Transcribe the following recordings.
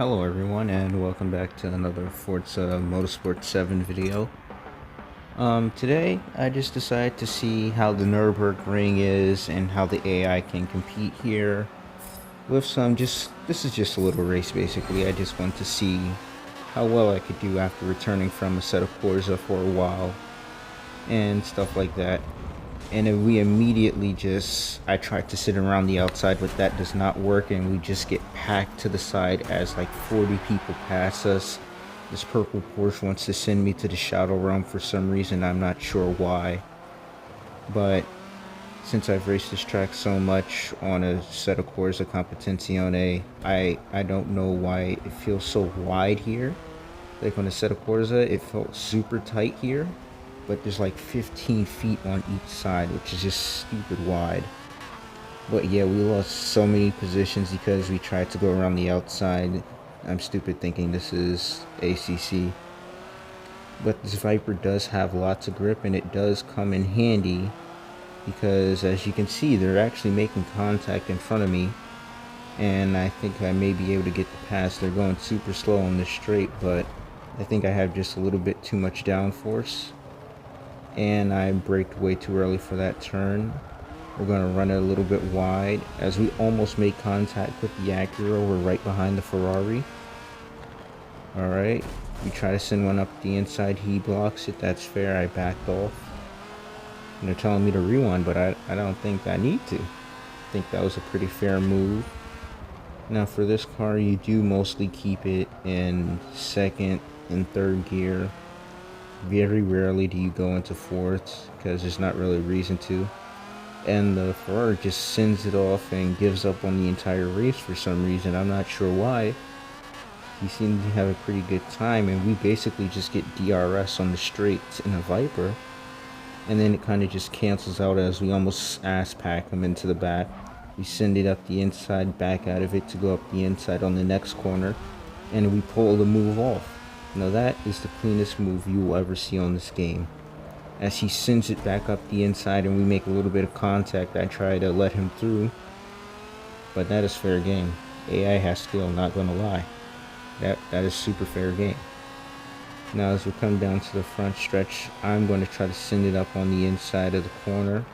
Hello everyone and welcome back to another Forza Motorsport 7 video. Today I just decided to see how the Nürburgring is and how the AI can compete here with this is just a little race basically. I just want to see how well I could do after returning from Assetto Corsa for a while and stuff like that. And then I tried to sit around the outside, but that does not work, and we just get packed to the side as like 40 people pass us. This purple Porsche wants to send me to the Shadow Realm for some reason, I'm not sure why. But since I've raced this track so much on a Assetto Corsa Competizione, I don't know why it feels so wide here. Like on a Assetto Corsa, it felt super tight here, but there's like 15 feet on each side, which is just stupid wide. But yeah, we lost so many positions because we tried to go around the outside. I'm stupid thinking this is ACC. But this Viper does have lots of grip, and it does come in handy because, as you can see, they're actually making contact in front of me, and I think I may be able to get the pass. They're going super slow on this straight, but I think I have just a little bit too much downforce, and I braked way too early for that turn. We're going to run it a little bit wide as we almost make contact with the Acura. We're right behind the Ferrari. Alright, we try to send one up the inside. He blocks it. That's fair. I backed off. And they're telling me to rewind, but I don't think I need to. I think that was a pretty fair move. Now for this car, you do mostly keep it in second and third gear. Very rarely do you go into fourth because there's not really a reason to. And the Ferrari just sends it off and gives up on the entire race for some reason. I'm not sure why. He seemed to have a pretty good time, and we basically just get DRS on the straights in a Viper, and then it kind of just cancels out as we almost ass pack him into the back. We send it up the inside, back out of it to go up the inside on the next corner, and we pull the move off. Now that is the cleanest move you will ever see on this game. As he sends it back up the inside and we make a little bit of contact, I try to let him through, but that is fair game. AI has skill, not gonna lie. That is super fair game. Now as we come down to the front stretch, I'm going to try to send it up on the inside of the corner,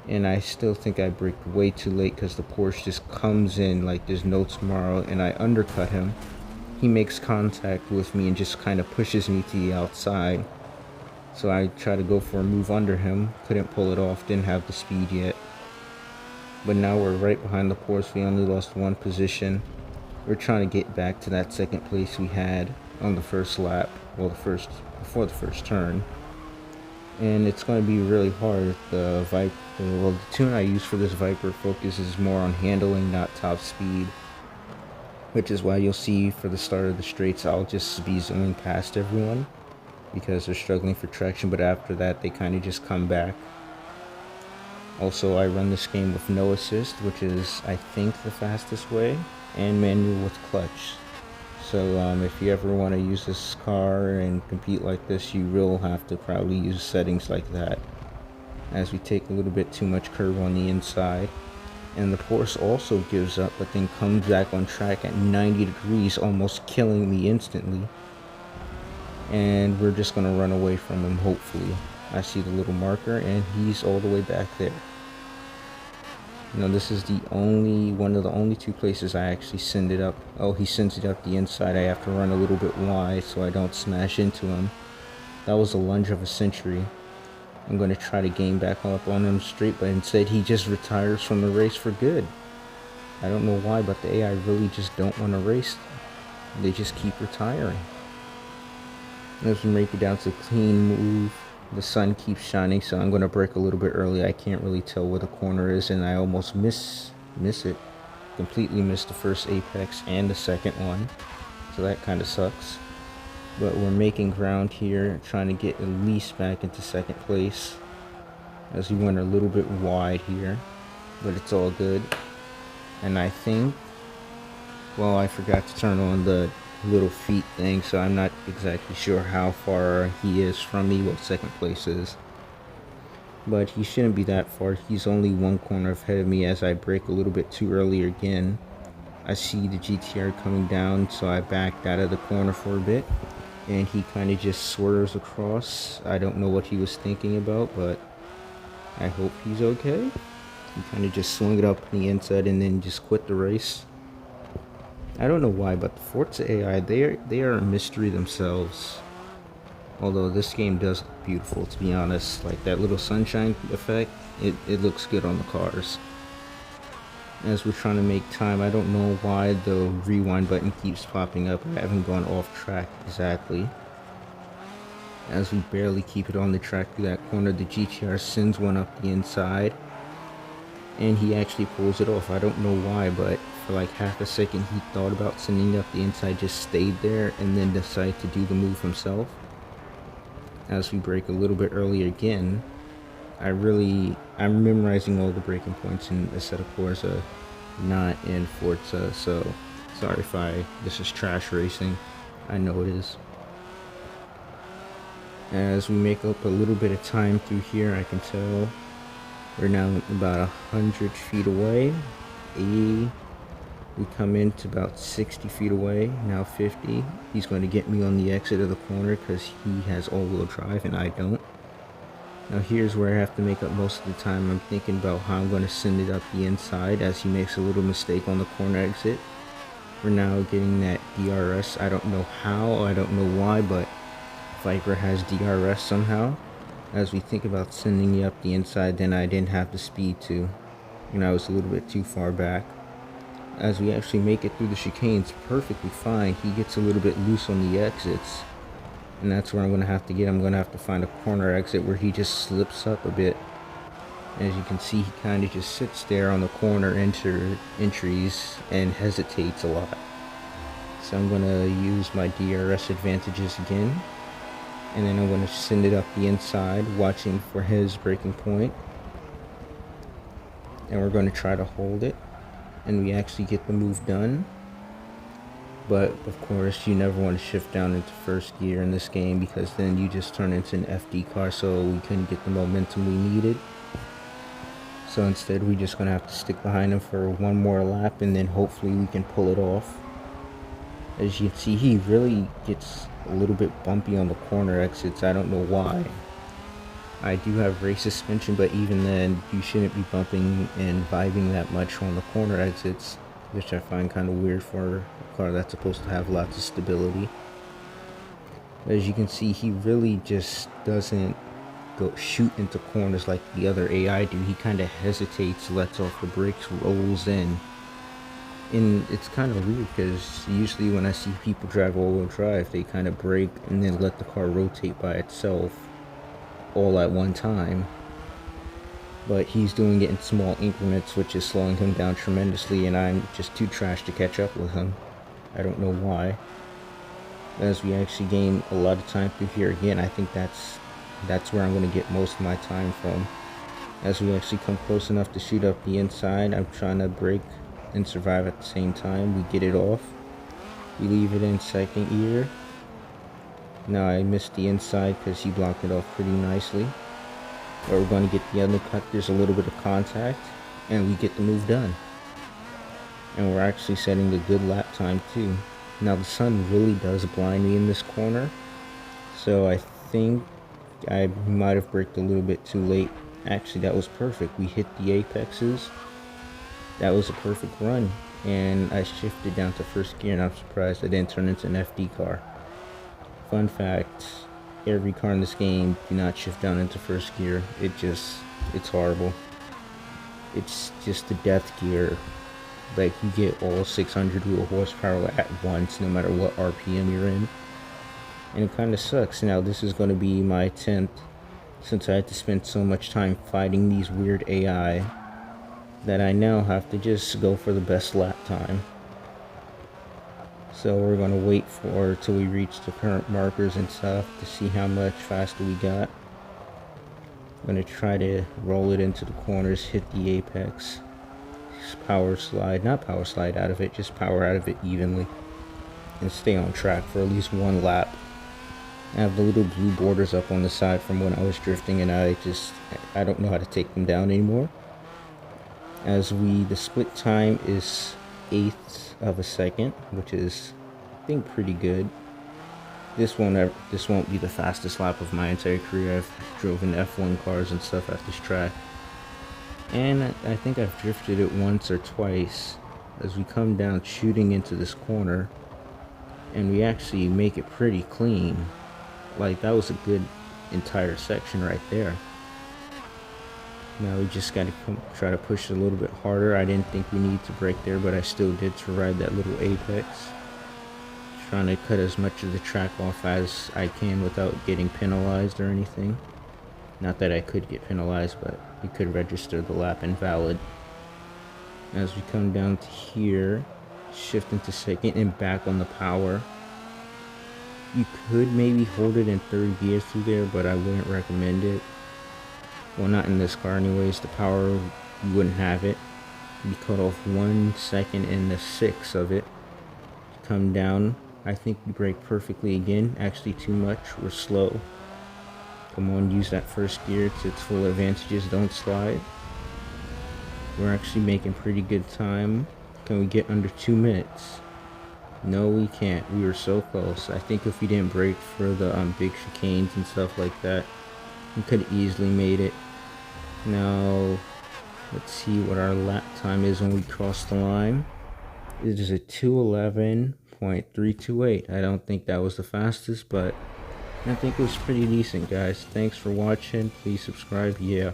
and I still think I braked way too late because the Porsche just comes in like there's no tomorrow, and I undercut him. He makes contact with me and just kind of pushes me to the outside. So I try to go for a move under him, couldn't pull it off, didn't have the speed yet. But now we're right behind the Porsche, we only lost one position. We're trying to get back to that second place we had on the first lap, well before the first turn. And it's going to be really hard. The tune I use for this Viper focuses more on handling, not top speed. Which is why you'll see for the start of the straights, I'll just be zooming past everyone because they're struggling for traction, but after that they kind of just come back. Also, I run this game with no assist, which is I think the fastest way, and manual with clutch. So if you ever want to use this car and compete like this, you will have to probably use settings like that, as we take a little bit too much curve on the inside. And the Porsche also gives up, but then comes back on track at 90 degrees, almost killing me instantly. And we're just going to run away from him, hopefully. I see the little marker, and he's all the way back there. Now this is one of the only two places I actually send it up. Oh, he sends it up the inside. I have to run a little bit wide so I don't smash into him. That was a lunge of a century. I'm going to try to gain back up on him straight, but instead he just retires from the race for good. I don't know why, but the AI really just don't want to race. They just keep retiring. As we make it down to a clean move, the sun keeps shining, so I'm going to brake a little bit early. I can't really tell where the corner is, and I almost miss it. Completely missed the first apex and the second one, so that kind of sucks. But we're making ground here, trying to get at least back into second place, as we went a little bit wide here, but it's all good. And I think, well, I forgot to turn on the little feet thing, so I'm not exactly sure how far he is from me, what second place is. But he shouldn't be that far. He's only one corner ahead of me as I brake a little bit too early again. I see the GTR coming down, so I backed out of the corner for a bit, and he kind of just swerves across. I don't know what he was thinking about, but I hope he's okay. He kind of just swung it up on the inside and then just quit the race. I don't know why, but the Forza AI, they are a mystery themselves. Although this game does look beautiful, to be honest. Like that little sunshine effect, it looks good on the cars. As we're trying to make time, I don't know why the rewind button keeps popping up. I haven't gone off track exactly. As we barely keep it on the track through that corner, the GTR sends one up the inside. And he actually pulls it off. I don't know why, but for like half a second he thought about sending it up the inside, just stayed there, and then decided to do the move himself. As we brake a little bit early again, I'm memorizing all the braking points in Assetto Corsa, not in Forza, so sorry if this is trash racing. I know it is. As we make up a little bit of time through here, I can tell we're now about 100 feet away. 80. We come into about 60 feet away, now 50. He's going to get me on the exit of the corner because he has all-wheel drive and I don't. Now here's where I have to make up most of the time. I'm thinking about how I'm going to send it up the inside as he makes a little mistake on the corner exit. We're now getting that DRS. I don't know how, I don't know why, but Viper has DRS somehow. As we think about sending it up the inside, then I didn't have the speed to, and I was a little bit too far back. As we actually make it through the chicanes perfectly fine, he gets a little bit loose on the exits, and that's where I'm going to have to get. I'm going to have to find a corner exit where he just slips up a bit. As you can see, he kind of just sits there on the corner entries and hesitates a lot. So I'm going to use my DRS advantages again, and then I'm going to send it up the inside, watching for his braking point, and we're going to try to hold it, and we actually get the move done. But of course you never want to shift down into first gear in this game, because then you just turn into an FD car, so we couldn't get the momentum we needed. So instead we're just going to have to stick behind him for one more lap, and then hopefully we can pull it off. As you can see, he really gets a little bit bumpy on the corner exits. I don't know why. I do have race suspension, but even then you shouldn't be bumping and vibing that much on the corner exits, which I find kind of weird for a car that's supposed to have lots of stability. As you can see, he really just doesn't go shoot into corners like the other AI do. He kind of hesitates, lets off the brakes, rolls in. And it's kind of weird because usually when I see people drive all-wheel drive, they kind of brake and then let the car rotate by itself all at one time. But he's doing it in small increments, which is slowing him down tremendously, and I'm just too trash to catch up with him. I don't know why. As we actually gain a lot of time through here again, I think that's where I'm going to get most of my time from. As we actually come close enough to shoot up the inside, I'm trying to brake and survive at the same time. We get it off. We leave it in second gear. Now I missed the inside because he blocked it off pretty nicely. But we're going to get the undercut. There's a little bit of contact, and we get the move done. And we're actually setting a good lap time too. Now the sun really does blind me in this corner, so I think I might have braked a little bit too late. Actually, that was perfect. We hit the apexes. That was a perfect run, and I shifted down to first gear, and I'm surprised I didn't turn into an FD car. Fun fact, every car in this game do not shift down into first gear. It's horrible. It's just the death gear. Like, you get all 600 wheel horsepower at once, no matter what RPM you're in. And it kind of sucks. Now, this is going to be my attempt, since I had to spend so much time fighting these weird AI, that I now have to just go for the best lap time. So we're going to wait till we reach the current markers and stuff to see how much faster we got. I'm going to try to roll it into the corners, hit the apex, not power slide out of it, just power out of it evenly, and stay on track for at least one lap. I have the little blue borders up on the side from when I was drifting, and I don't know how to take them down anymore. The split time is 8/8 of a second, which is, I think, pretty good. This won't be the fastest lap of my entire career. I've driven F1 cars and stuff at this track, and I think I've drifted it once or twice. As we come down shooting into this corner, and we actually make it pretty clean. Like, that was a good entire section right there. Now we just got to try to push it a little bit harder. I didn't think we need to brake there, but I still did to ride that little apex. Trying to cut as much of the track off as I can without getting penalized or anything. Not that I could get penalized, but we could register the lap invalid. As we come down to here, shift into second and back on the power. You could maybe hold it in third gear through there, but I wouldn't recommend it. Well, not in this car anyways. The power, you wouldn't have it. You cut off 1 second in the 6 of it. Come down. I think we brake perfectly again. Actually too much. We're slow. Come on, use that first gear to its full advantages. Don't slide. We're actually making pretty good time. Can we get under 2 minutes? No, we can't. We were so close. I think if we didn't brake for the big chicanes and stuff like that, we could have easily made it. Now, let's see what our lap time is when we cross the line. It is a 2:11.328. I don't think that was the fastest, but I think it was pretty decent, guys. Thanks for watching. Please subscribe. Yeah.